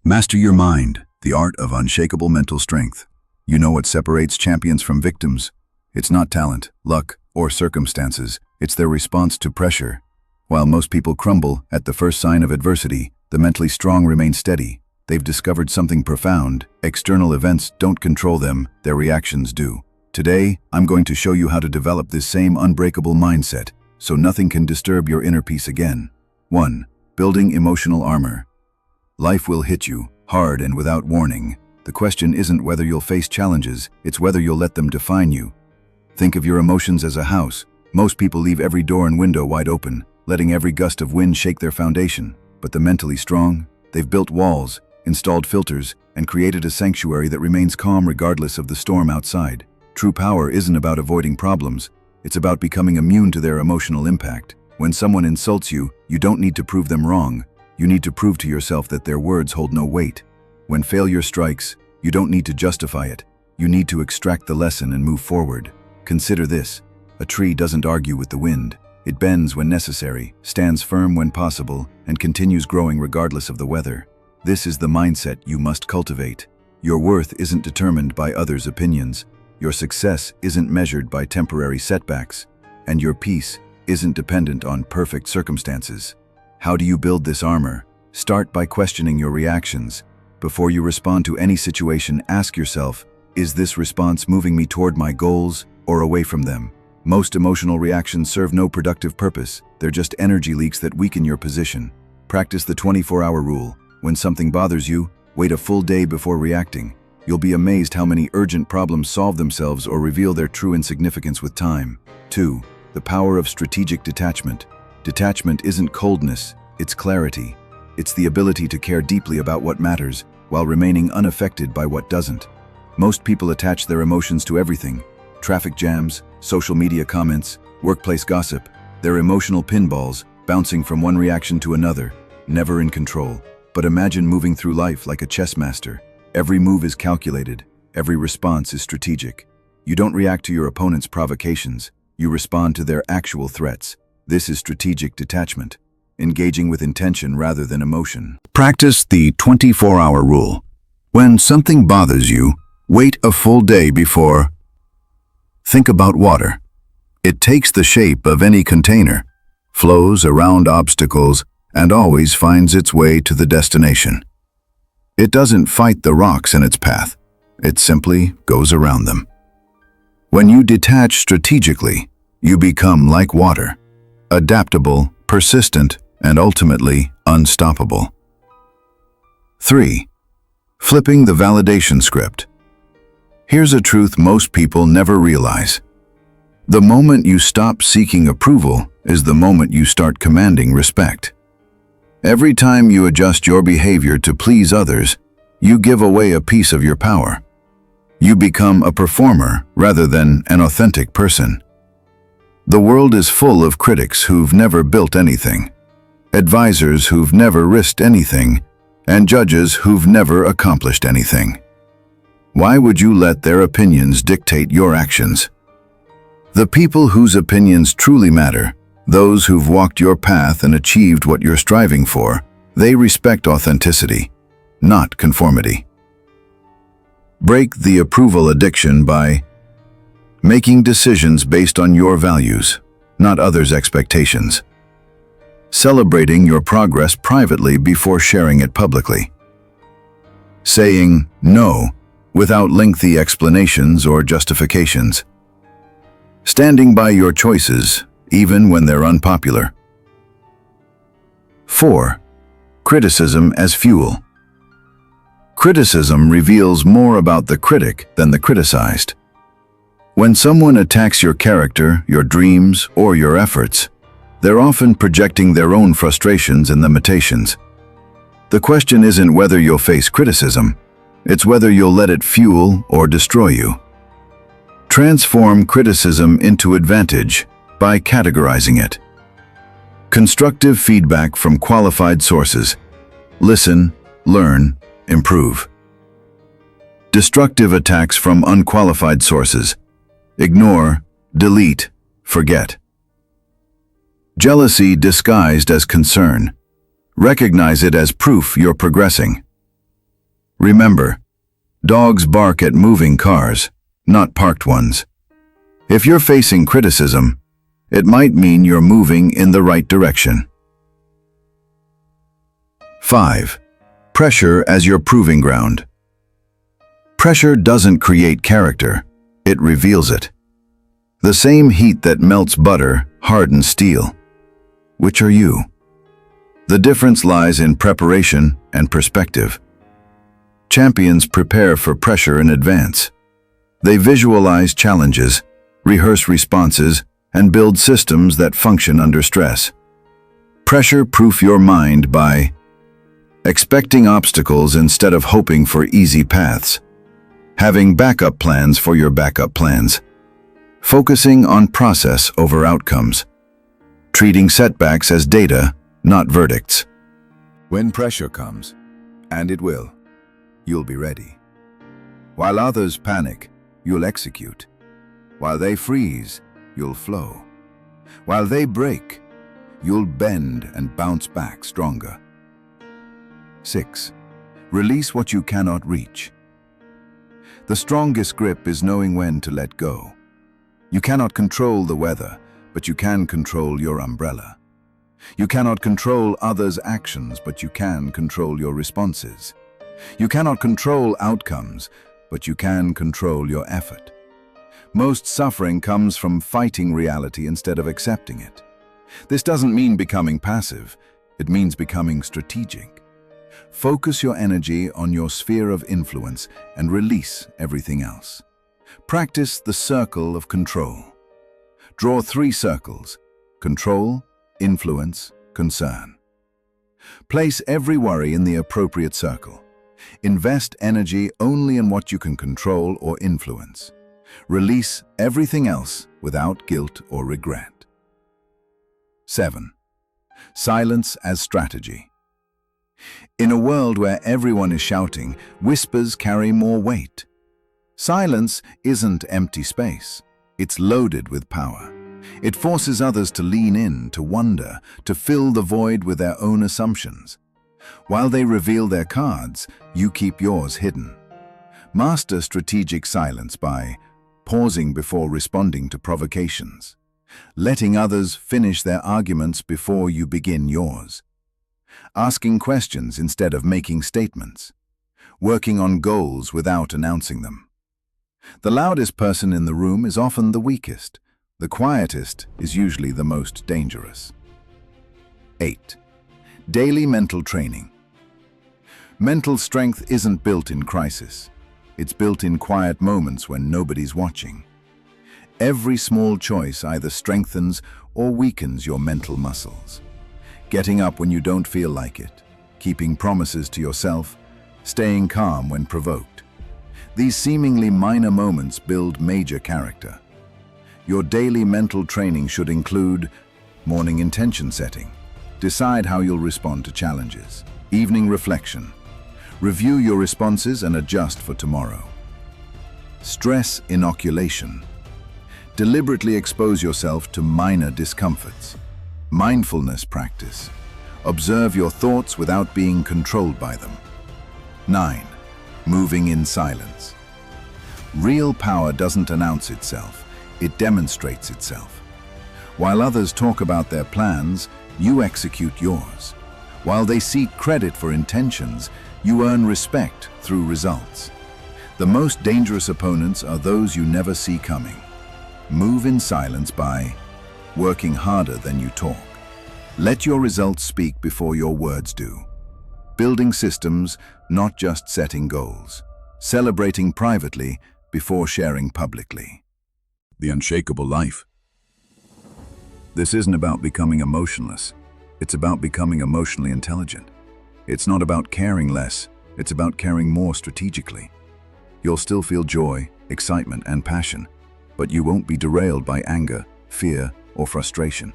Master your mind, the art of unshakable mental strength. You know what separates champions from victims? It's not talent, luck, or circumstances. It's their response to pressure. While most people crumble at the first sign of adversity, the mentally strong remain steady. They've discovered something profound. External events don't control them, their reactions do. Today, I'm going to show you how to develop this same unbreakable mindset, so nothing can disturb your inner peace again. 1. Building emotional armor. Life will hit you, hard and without warning. The question isn't whether you'll face challenges, it's whether you'll let them define you. Think of your emotions as a house. Most people leave every door and window wide open, letting every gust of wind shake their foundation. But the mentally strong, they've built walls, installed filters, and created a sanctuary that remains calm regardless of the storm outside. True power isn't about avoiding problems, it's about becoming immune to their emotional impact. When someone insults you, you don't need to prove them wrong. You need to prove to yourself that their words hold no weight. When failure strikes, you don't need to justify it. You need to extract the lesson and move forward. Consider this. A tree doesn't argue with the wind. It bends when necessary, stands firm when possible, and continues growing regardless of the weather. This is the mindset you must cultivate. Your worth isn't determined by others' opinions. Your success isn't measured by temporary setbacks. And your peace isn't dependent on perfect circumstances. How do you build this armor? Start by questioning your reactions. Before you respond to any situation, ask yourself, is this response moving me toward my goals or away from them? Most emotional reactions serve no productive purpose. They're just energy leaks that weaken your position. Practice the 24-hour rule. When something bothers you, wait a full day before reacting. You'll be amazed how many urgent problems solve themselves or reveal their true insignificance with time. 2. The power of strategic detachment. Detachment isn't coldness, it's clarity. It's the ability to care deeply about what matters while remaining unaffected by what doesn't. Most people attach their emotions to everything. Traffic jams, social media comments, workplace gossip. They're emotional pinballs, bouncing from one reaction to another, never in control. But imagine moving through life like a chess master. Every move is calculated, every response is strategic. You don't react to your opponent's provocations, you respond to their actual threats. This is strategic detachment, engaging with intention rather than emotion. Practice the 24-hour rule. When something bothers you, wait a full day before. Think about water. It takes the shape of any container, flows around obstacles, and always finds its way to the destination. It doesn't fight the rocks in its path. It simply goes around them. When you detach strategically, you become like water. Adaptable, persistent, and ultimately unstoppable. 3. Flipping the validation script. Here's a truth most people never realize. The moment you stop seeking approval is the moment you start commanding respect. Every time you adjust your behavior to please others, you give away a piece of your power. You become a performer rather than an authentic person. The world is full of critics who've never built anything, advisors who've never risked anything, and judges who've never accomplished anything. Why would you let their opinions dictate your actions? The people whose opinions truly matter, those who've walked your path and achieved what you're striving for, they respect authenticity, not conformity. Break the approval addiction by making decisions based on your values, not others' expectations. Celebrating your progress privately before sharing it publicly. Saying no without lengthy explanations or justifications. Standing by your choices, even when they're unpopular. 4. Criticism as fuel. Criticism reveals more about the critic than the criticized. When someone attacks your character, your dreams, or your efforts, they're often projecting their own frustrations and limitations. The question isn't whether you'll face criticism, it's whether you'll let it fuel or destroy you. Transform criticism into advantage by categorizing it. Constructive feedback from qualified sources. Listen, learn, improve. Destructive attacks from unqualified sources. Ignore, delete, forget. Jealousy disguised as concern. Recognize it as proof you're progressing. Remember, dogs bark at moving cars, not parked ones. If you're facing criticism, it might mean you're moving in the right direction. 5. Pressure as your proving ground. Pressure doesn't create character, it reveals it. The same heat that melts butter hardens steel. Which are you? The difference lies in preparation and perspective. Champions prepare for pressure in advance. They visualize challenges, rehearse responses, and build systems that function under stress. Pressure-proof your mind by expecting obstacles instead of hoping for easy paths, having backup plans for your backup plans, focusing on process over outcomes, treating setbacks as data, not verdicts. When pressure comes, and it will, you'll be ready. While others panic, you'll execute. While they freeze, you'll flow. While they break, you'll bend and bounce back stronger. 6. Release what you cannot reach. The strongest grip is knowing when to let go. You cannot control the weather, but you can control your umbrella. You cannot control others' actions, but you can control your responses. You cannot control outcomes, but you can control your effort. Most suffering comes from fighting reality instead of accepting it. This doesn't mean becoming passive, it means becoming strategic. Focus your energy on your sphere of influence and release everything else. Practice the circle of control. Draw 3 circles: control, influence, concern. Place every worry in the appropriate circle. Invest energy only in what you can control or influence. Release everything else without guilt or regret. 7. Silence as strategy. In a world where everyone is shouting, whispers carry more weight. Silence isn't empty space. It's loaded with power. It forces others to lean in, to wonder, to fill the void with their own assumptions. While they reveal their cards, you keep yours hidden. Master strategic silence by pausing before responding to provocations, letting others finish their arguments before you begin yours, asking questions instead of making statements, working on goals without announcing them. The loudest person in the room is often the weakest. The quietest is usually the most dangerous. 8. Daily mental training. Mental strength isn't built in crisis. It's built in quiet moments when nobody's watching. Every small choice either strengthens or weakens your mental muscles. Getting up when you don't feel like it, keeping promises to yourself, staying calm when provoked. These seemingly minor moments build major character. Your daily mental training should include morning intention setting. Decide how you'll respond to challenges. Evening reflection. Review your responses and adjust for tomorrow. Stress inoculation. Deliberately expose yourself to minor discomforts. Mindfulness practice. Observe your thoughts without being controlled by them. 9. Moving in silence. Real power doesn't announce itself, it demonstrates itself. While others talk about their plans, you execute yours. While they seek credit for intentions, you earn respect through results. The most dangerous opponents are those you never see coming. Move in silence by working harder than you talk. Let your results speak before your words do. Building systems, not just setting goals. Celebrating privately before sharing publicly. The unshakable life. This isn't about becoming emotionless. It's about becoming emotionally intelligent. It's not about caring less. It's about caring more strategically. You'll still feel joy, excitement, and passion, but you won't be derailed by anger, fear, or frustration.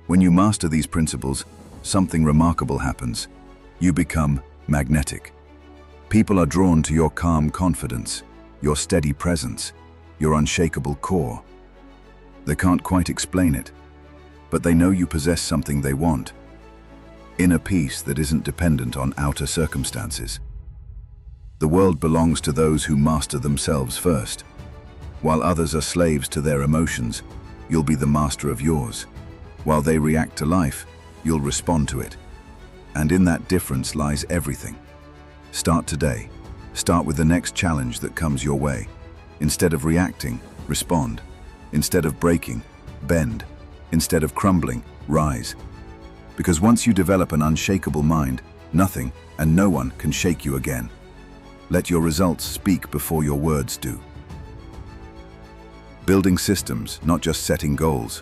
When you master these principles, something remarkable happens. You become magnetic. People are drawn to your calm confidence, your steady presence, your unshakable core. They can't quite explain it, but they know you possess something they want. Inner peace that isn't dependent on outer circumstances. The world belongs to those who master themselves first. While others are slaves to their emotions, you'll be the master of yours. While they react to life, you'll respond to it. And in that difference lies everything. Start today. Start with the next challenge that comes your way. Instead of reacting, respond. Instead of breaking, bend. Instead of crumbling, rise. Because once you develop an unshakable mind, nothing and no one can shake you again. Let your results speak before your words do. Building systems, not just setting goals.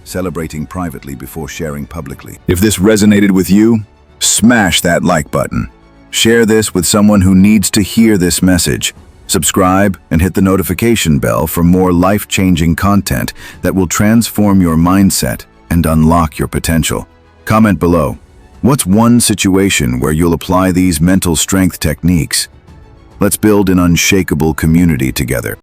Celebrating privately before sharing publicly. If this resonated with you, smash that like button. Share this with someone who needs to hear this message. Subscribe and hit the notification bell for more life-changing content that will transform your mindset and unlock your potential. Comment below. What's one situation where you'll apply these mental strength techniques? Let's build an unshakable community together.